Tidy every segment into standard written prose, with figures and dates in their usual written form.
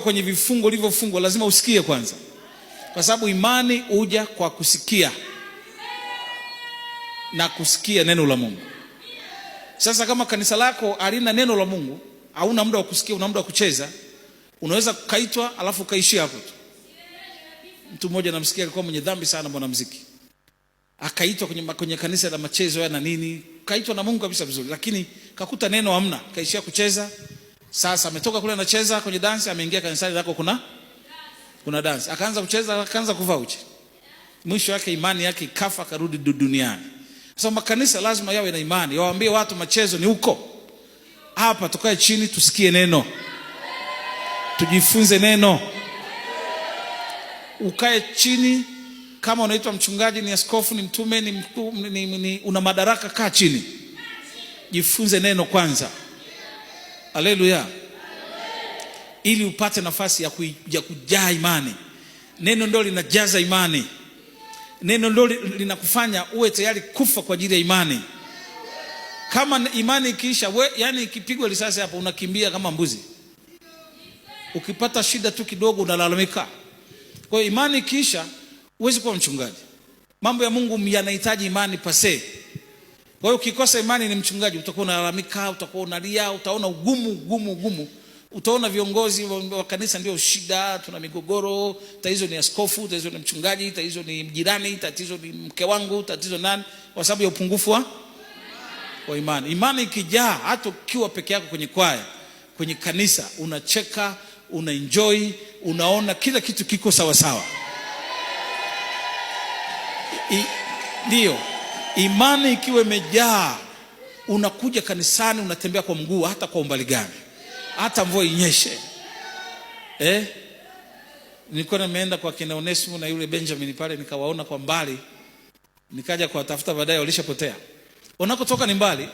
kwenye vifungo ulivyofungwa lazima usikie kwanza, kwa sababu imani huja kwa kusikia na kusikia neno la Mungu. Sasa kama kanisa lako halina neno la Mungu, hauna muda wa kusikia, una muda wa kucheza, unaweza kukaitwa alafu ukaishia hapo tu. Mtu mmoja namsikia alikuwa mwenye dhambi sana, mwanamuziki, akaitwa kwenye kanisa la machezo na nini, kaitwa na Mungu kabisa vizuri, lakini kakuta neno hamna, kaishia kucheza. Sasa ametoka kule anacheza kwenye dance, ameingia kanisani lako kuna dance, akaanza kucheza, akaanza kuvaa uchi, mwisho wake imani yake ikafa, akarudi duniani. Sasa makanisa lazima yawe na imani, waambie watu machezo ni huko. Hapa tukae chini tusikie neno, tujifunze neno. Ukae chini, kama unaitwa mchungaji, ni askofu, ni mtume, ni mkuu, una madaraka, kaa chini, jifunze neno kwanza. Haleluya. Ili upate nafasi ya kujaa imani. Neno ndio linajaza imani. Neno ndio linakufanya uwe tayari kufa kwa ajili ya imani. Kama imani ikiisha, yani ikipigwa risasi hapa unakimbia kama mbuzi. Ukipata shida tu kidogo unalalamika. Kwa hiyo imani ikiisha huwezi kuwa mchungaji. Mambo ya Mungu yanahitaji imani pase. Kwa hiyo ukikosa imani ni mchungaji, utakuwa unalalamika, utakuwa unalia, utaona ugumu. Utaona viongozi wa kanisa ndio shida, tuna migogoro, tatizo ni askofu, tatizo ni mchungaji, tatizo ni jirani, tatizo ni mke wangu, tatizo nani, kwa sababu ya upungufu wa imani. Imani ikijaa, hata ukiwa peke yako kwenye kwaya, kwenye kanisa, unacheka, unaenjoy, unaona kila kitu kiko sawa sawa. Ndio. Imani ikiwa imejaa, unakuja kanisani, unatembea kwa mguu hata kwa umbali gani, hata mvua inyeshe. Nilikuwa nimeenda kwa kina Onesimo na yule Benjamin pale, nikawaona kwa mbali, nikaja kuwatafuta, baadaye walishapotea. Wanakotoka ni mbali,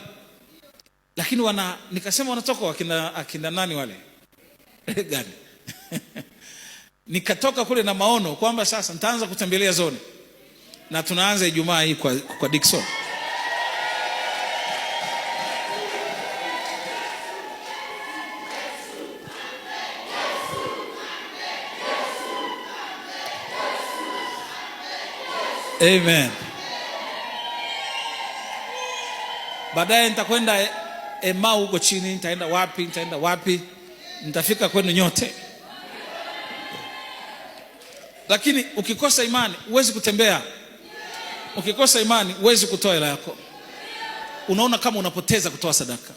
lakini nikasema wanatoka akina nani wale gani? Nikatoka kule na maono kwamba sasa nitaanza kutembelea zone, na tunaanza Ijumaa hii kwa Dickson. Amen. Baadaye nitakwenda Emau huko chini, nitaenda wapi, nitafika kwenu nyote. Lakini ukikosa imani huwezi kutembea. Ukikosa imani huwezi kutoa hela yako. Unaona kama unapoteza kutoa sadaka,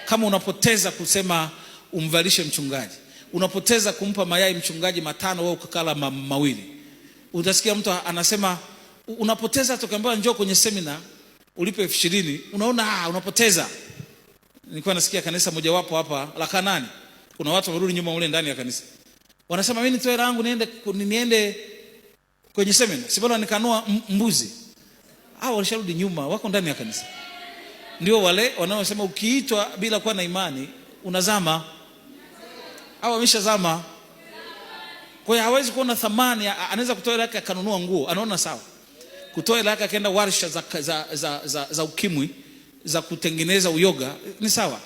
kama unapoteza kusema umvalishe mchungaji, unapoteza kumpa mayai mchungaji 5, wewe ukakala mawili. Utasikia mtu anasema unapoteza, tukaambiwa njoo kwenye seminar ulipe 20, unaona unapoteza. Nilikuwa nasikia kanisa moja wapo hapa la Kanani, kuna watu warudi nyuma ule ndani ya kanisa, wanasema mimi nitoe rangu niende kwenye seminar, si bora nikanua mbuzi. Hao walisharudi nyuma, wako ndani ya kanisa. Ndio wale wanaosema ukiitwa bila kuwa na imani unazama. Hao wameshazama. Kwa hiyo hawezi kuona thamani. Anaweza kutoa hela yake akanunua nguo, anaona sawa. Kutoa hela yake akaenda warsha za ukimwi, za kutengeneza uyoga, ni sawa.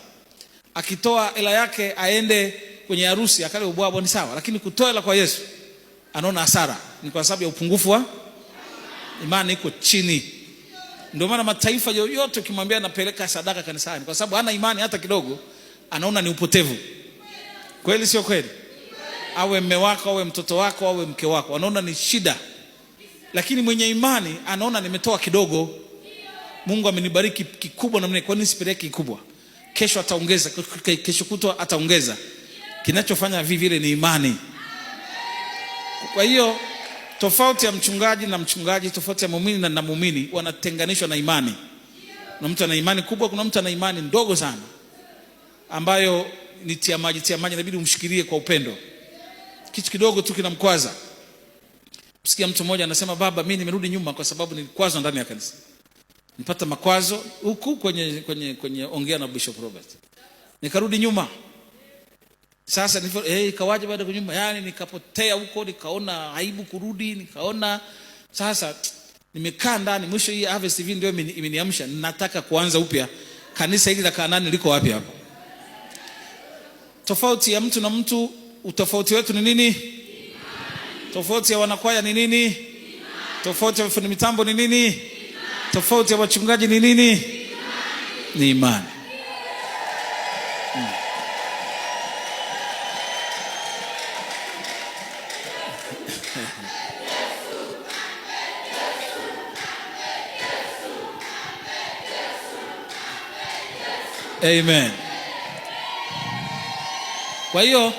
Akitoa hela yake aende kwenye harusi akale ubwabwa, ni sawa. Lakini kutoa hela kwa Yesu anaona hasara. Ni kwa sababu ya upungufu wa imani, iko chini. Ndio maana mataifa yoyote ukimwambia napeleka sadaka kanisani, kwa sababu hana imani hata kidogo, anaona ni upotevu. Kweli sio kweli? Awe mume wako, awe mtoto wako, awe mke wako, anaona ni shida. Lakini mwenye imani anaona nimetoa kidogo, Mungu amenibariki kikubwa na mimi, kwa nini sipeleke kikubwa? Kesho ataongeza, kesho kutwa ataongeza. Kinachofanya vile ni imani. Kwa hiyo tofauti ya mchungaji na mchungaji, tofauti ya muumini na muumini, wanatenganishwa na imani. Kuna mtu ana imani kubwa, kuna mtu ana imani ndogo sana, ambayo ni tia maji, inabidi umshikilie kwa upendo. Kitu kidogo tu kinamkwaza. Msikia mtu mmoja anasema, baba mimi nimerudi nyuma kwa sababu nilikwazwa ndani ya kanisa. Nipata makwazo huku kwenye ongea na Bishop Robert. Nikarudi nyuma. Sasa ikawaje baada ya kunyuma? Yani nikapotea huko, nikaona aibu kurudi, nikaona sasa nimekaa ndani, mwisho hii Harvest TV ndio imeniamsha, nataka kuanza upya. Kanisa hili la Kanani liko wapi hapo? Tofauti ya mtu na mtu, Utofauti wetu ni nini? Tofauti ya wanakwaya ni nini? Tofauti ya wafundi mitambo ni nini? Tofauti ya wachungaji ni nini? Ni imani. Amen. Kwa hiyo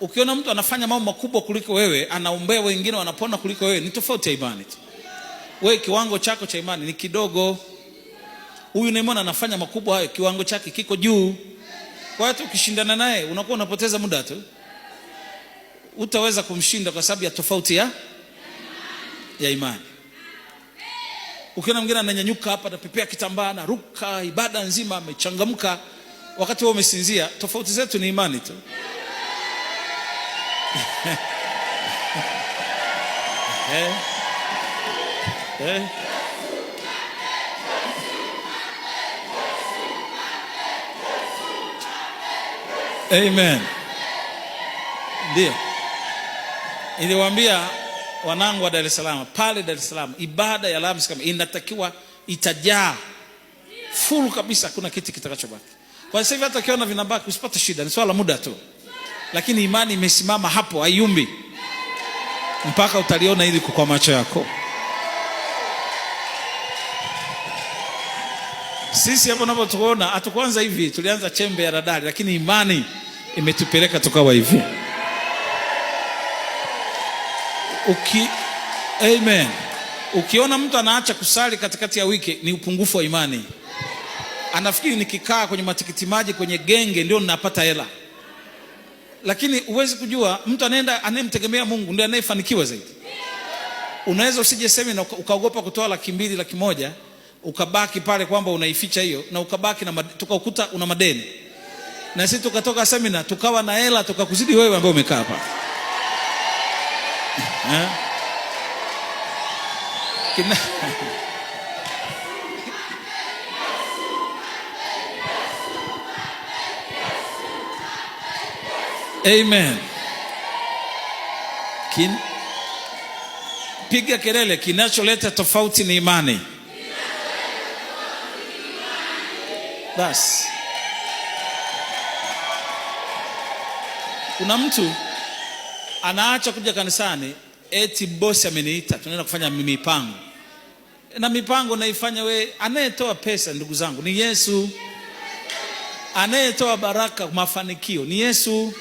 ukiona mtu anafanya mambo makubwa kuliko wewe, anaombea wengine wanapona kuliko wewe, ni tofauti ya imani tu. Wewe kiwango chako cha imani ni kidogo. Huyu Neema anafanya makubwa hayo, kiwango chake kiko juu. Kwa hiyo ukishindana naye unakuwa unapoteza muda tu. Utaweza kumshinda kwa sababu ya tofauti ya imani. Ukiona mwingine ananyanyuka hapa na pepea kitambaa na ruka ibada nzima amechangamka wakati wewe umesinzia, tofauti zetu ni imani tu. Amen. Ndio niliwaambia wanangu wa Dar es Salaam, pale Dar es Salaam ibada ya Alhamisi kama inatakiwa itajaa full kabisa, kuna kiti kitakachobaki. Kwa sasa hivi hata kiona vinabaki usipate shida, ni swala muda tu. Lakini imani imesimama hapo, hayumbi mpaka utaliona hili kwa macho yako. Sisi hapo tunapotuona hatukuanza hivi, tulianza chembe ya radari, lakini imani imetupeleka tukawa hivi. Amen. Ukiona mtu anaacha kusali katikati ya wiki, ni upungufu wa imani. Anafikiri nikikaa kwenye matikiti maji kwenye genge ndio ninapata hela. Lakini uwezi kujua mtu anayemtegemea Mungu ndiye anayefanikiwa zaidi. Unaweza usije semina ukaogopa kutoa 200,000 1,000 ukabaki pale kwamba unaificha hiyo, na ukabaki na tukakuta una madeni. Na sisi tukatoka semina tukawa na hela tukakuzidi wewe ambaye umekaa hapa. Amen. Piga kelele, kinacholeta tofauti ni imani. Basi. Kuna mtu anaacha kuja kanisani eti bosi ameniita tunaenda kufanya mipango. Na mipango naifanya we, anayetoa pesa ndugu zangu ni Yesu. Anayetoa baraka mafanikio ni Yesu.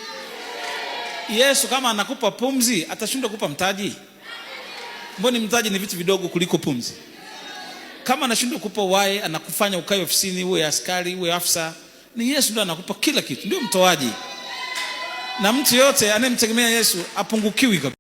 Yesu kama anakupa pumzi atashindwa kukupa mtaji? Mbona mtaji ni vitu vidogo kuliko pumzi? Kama anashindwa kukupa uhai, anakufanya ukae ofisini, uwe askari, uwe afisa, ni Yesu ndiye anakupa kila kitu, ndio mtoaji. Na mtu yote anayemtegemea Yesu apungukiwi kabisa.